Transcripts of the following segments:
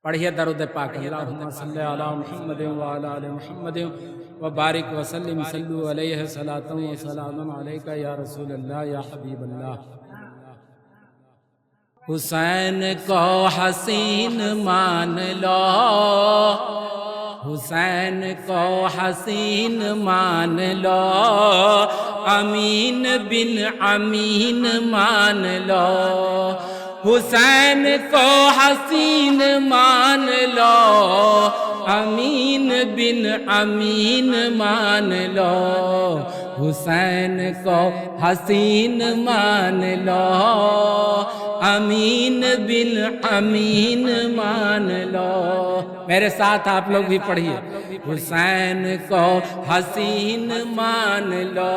پڑھیے درود پاک اللہم صلی علی محمد وعلی آل محمد وبارک وسلم صلو علیہ صلاۃ و سلام علیکہ یا رسول اللہ یا حبیب اللہ۔ حسین کو حسین مان لو، حسین کو حسین مان لو، امین بن امین مان لو، حسین کو حسین مان لو، امین بن امین مان لو، حسین کو حسین مان لو، امین بن امین مان لو۔ میرے ساتھ آپ لوگ بھی پڑھیے، حسین کو حسین مان لو،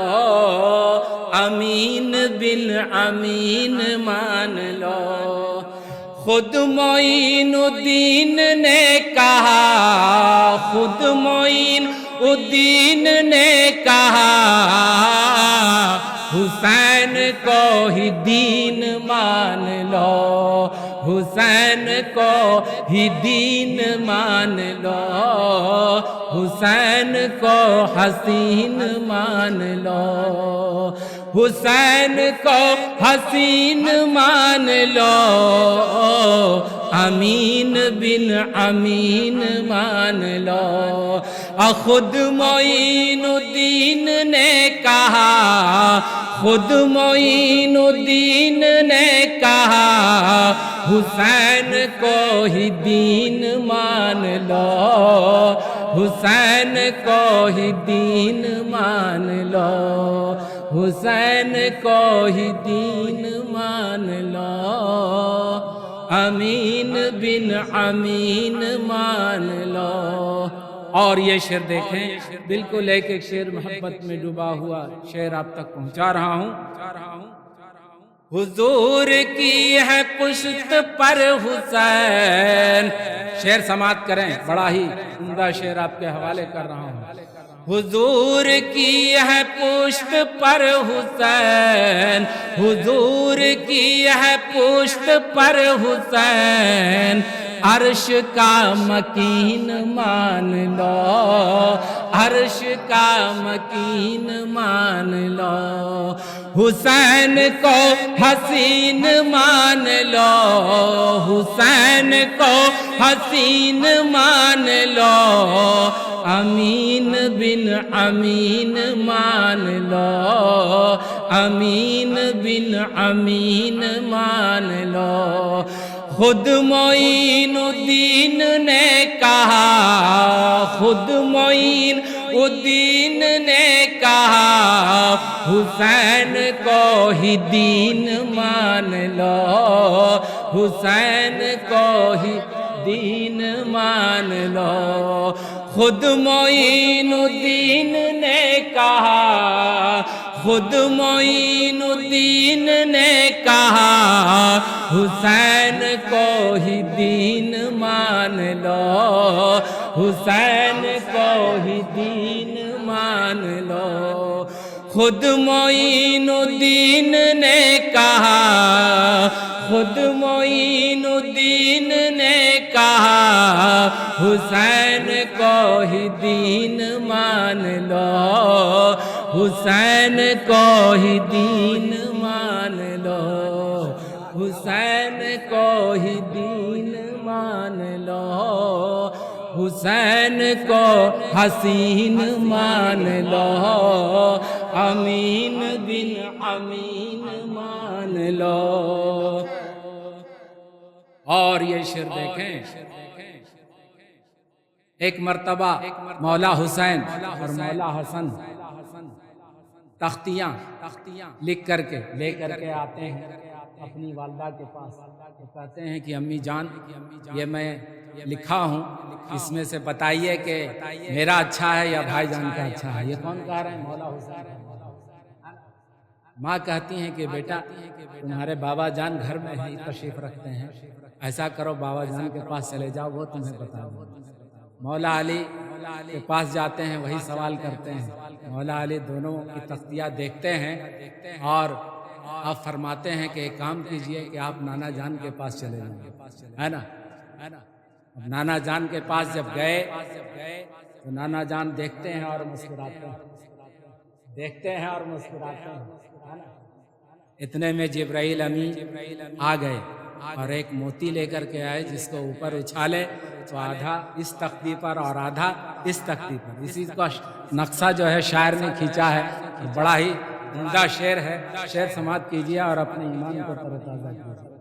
امین بن امین مان لو۔ خود معین الدین نے کہا، خود معین الدین نے کہا، حسین کو ہی دین مان لو، حسین کو ہی دین مان لو، حسین کو حسین مان لو، حسین کو حسین مان لو، امین بن امین مان لو۔ خود معین الدین نے کہا، خود معین الدین نے کہا، حسین کو ہی دین مان لو، حسین کو ہی دین مان لو، حسین کو ہی دین مان لو، امین بن امین مان لو۔ اور یہ شعر دیکھیں، بالکل ایک ایک شعر محبت میں ڈوبا ہوا شعر آپ تک پہنچا رہا ہوں۔ حضور کی ہے پشت پر حسین، شعر سماعت کریں، بڑا ہی عمدہ شعر آپ کے حوالے کر رہا ہوں۔ حضور کی ہے پشت پر حسین، حضور کی ہے پشت پر حسین، عرش کا مکین مان لو، عرش کا مکین مان لو، حسین کو حسین مان لو، حسین کو حسین مان لو، امین بن امین مان لو، امین بن امین مان لو۔ خود معین الدین نے کہا، خود معین الدین نے کہا، حسین کو ہی دین مان لو، حسین کو ہی دین مان لو۔ خود معین الدین نے کہا، خود معین الدین نے کہا، حسین کو ہی دین مان لو، حسین کو ہی دین مان لو۔ خود معین الدین نے کہا، خود معین الدین نے کہا، حسین کو ہی دین مان لو، حسین کو ہی دین مان لو، حسین کو ہی دین مان لو، حسین کو حسین مان لو، امین بن امین مان لو۔ اور یہ شعر دیکھیں، ایک مرتبہ مولا حسین اور مولا حسن تختیاں لکھ کر کے لے کر کے آتے ہیں اپنی والدہ کے پاس، وہ کہتے ہیں کہ امی جان، یہ میں لکھا ہوں، اس میں سے بتائیے کہ میرا اچھا ہے یا بھائی جان کا اچھا ہے۔ یہ کون کہہ رہے ہیں؟ مولا حسین۔ ماں کہتی ہیں کہ بیٹا تمہارے بابا جان گھر میں ہی تشریف رکھتے ہیں، ایسا کرو بابا جان کے پاس چلے جاؤ، وہ تمہیں بتا دیں۔ مولا علی کے پاس جاتے ہیں، وہی سوال کرتے ہیں۔ مولا علی دونوں کی تختیاں دیکھتے ہیں اور آپ فرماتے ہیں کہ ایک کام کیجئے کہ آپ نانا جان کے پاس چلے جائیں، ہے نا۔ اب نانا جان کے پاس جب گئے تو نانا جان دیکھتے ہیں اور مسکراتے ہیں، دیکھتے ہیں اور مسکراتے ہیں۔ اتنے میں جبرائیل امین آ گئے اور ایک موتی لے کر کے آئے، جس کو اوپر اچھالے تو آدھا اس تختی پر اور آدھا اس تختی پر۔ اسی کا نقشہ جو ہے شاعر نے کھینچا ہے، بڑا ہی عمدہ شعر ہے، شعر سماعت کیجیے اور اپنے ایمان کو تر و تازہ کیجیے۔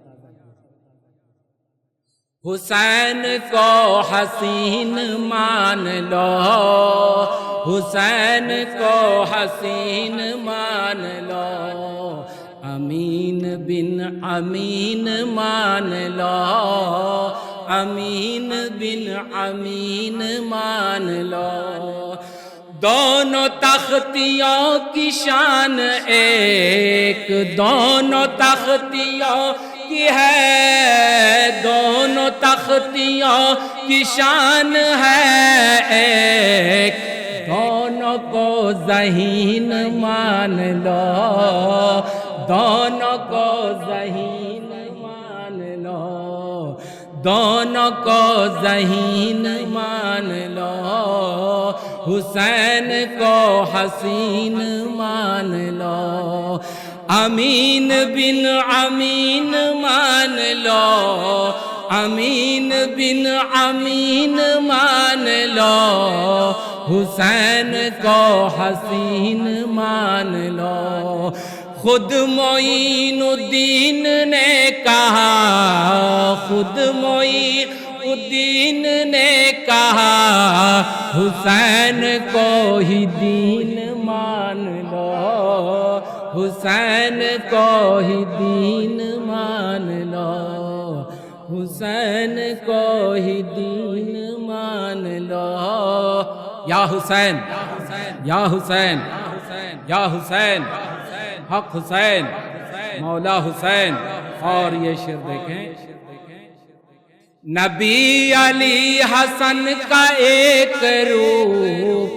حسین کو حسین مان لو، حسین کو حسین مان لو، امین بن امین مان لو، امین بن امین مان لو۔ دونوں تختیوں کی شان ایک، دونوں تختیوں کی ہے، دونوں تختیوں کی شان ہے ایک، دونوں کو ذہین مان لو، دونوں کو ذہین مان لو، دونوں کو ذہین مان لو، حسین کو حسین مان لو، امین بن امین مان لو، امین بن امین مان لو، حسین کو حسین مان لو۔ خود معین الدین نے کہا، خود معین الدین نے کہا، حسین کو ہی دین مان لو، حسین کو ہی دین مان لو، حسین کو ہی دین مان لو۔ یا حسین یا حسین یا حسین، حق حسین مولا حسین۔ اور یہ شعر دیکھیں، نبی علی حسن کا ایک روپ،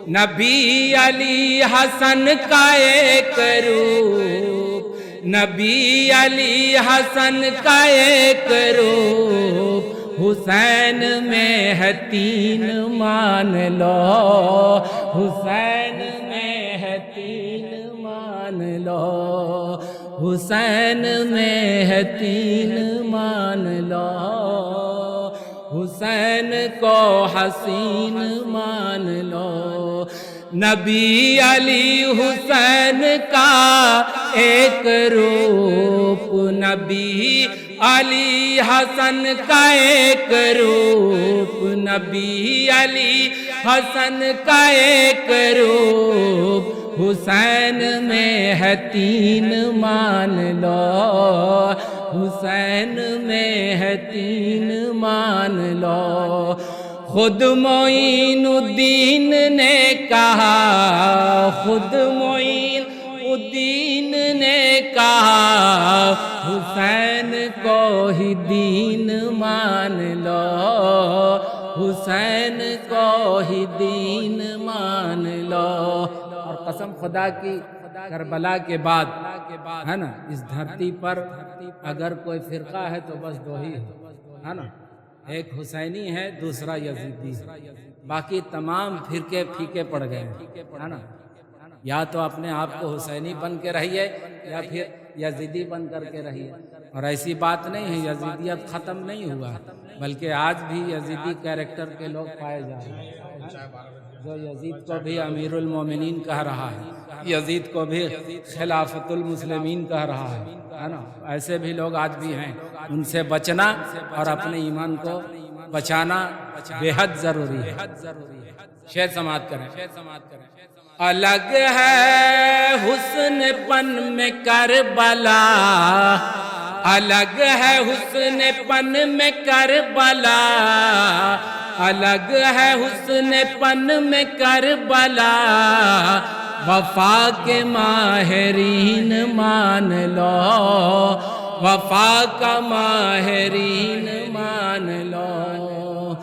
نبی علی حسن کا ایک روپ، نبی علی حسن کا ایک روپ، حسین میں ہے تین مان لو، حسین میں ہے تین مان لو، حسین میں ہے تین مان لو، حسین کو حسین مان لو۔ نبی علی حسین کا ایک روپ، نبی علی حسن کا ایک روپ، نبی علی حسن کا ایک روپ، حسین میں ہے تین مان لو، حسین میں ہے تین مان لو۔ خود معین الدین نے کہا، خود معین الدین نے کہا، حسین کو ہی دین مان لو، حسین کو ہی دین مان لو۔ اور قسم خدا کی، کربلا کے بعد ہے نا اس دھرتی پر اگر کوئی فرقہ ہے تو بس دو ہی ہے نا، ایک حسینی ہے، دوسرا یزیدی ہے، باقی تمام فرقے پھیکے پڑ گئے ہیں نا۔ یا تو اپنے آپ کو حسینی بن کے رہیے یا پھر یزیدی بن کر کے رہیے۔ اور ایسی بات نہیں ہے، یزیدیت ختم نہیں ہوا، بلکہ آج بھی یزیدی کیریکٹر کے لوگ پائے جا رہے ہیں، جو یزید کو بھی امیر المومنین کہہ رہا ہے، یزید کو بھی خلافت المسلمین کہہ رہا ہے نا۔ ایسے بھی لوگ آج بھی ہیں، ان سے بچنا اور اپنے ایمان کو بچانا بے حد ضروری ہے۔ شعر سماعت کریں۔ الگ ہے حسن پن میں کربلا، الگ ہے حسن پن میں کربلا، الگ ہے حسن پن میں کربلا، وفا کے ماہرین مان لو، وفا کا ماہرین مان لو،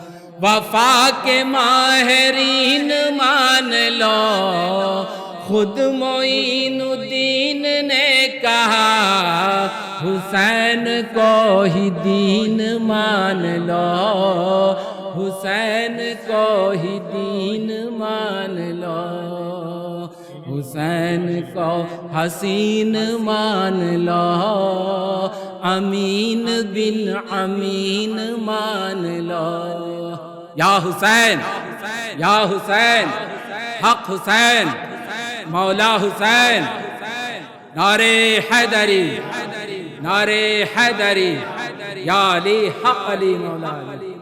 وفا کے ماہرین مان لو۔ خود معین الدین نے کہا، حسین کو ہی دین مان لو، حسین کو ہی دین مان لو، حسین کو حسین مان لو، امین بن امین مان لو۔ یا حسین یا حسین حق حسین مولا حسین، نعرے حیدری نعرے حیدری، یا علی حق علی مولا علی۔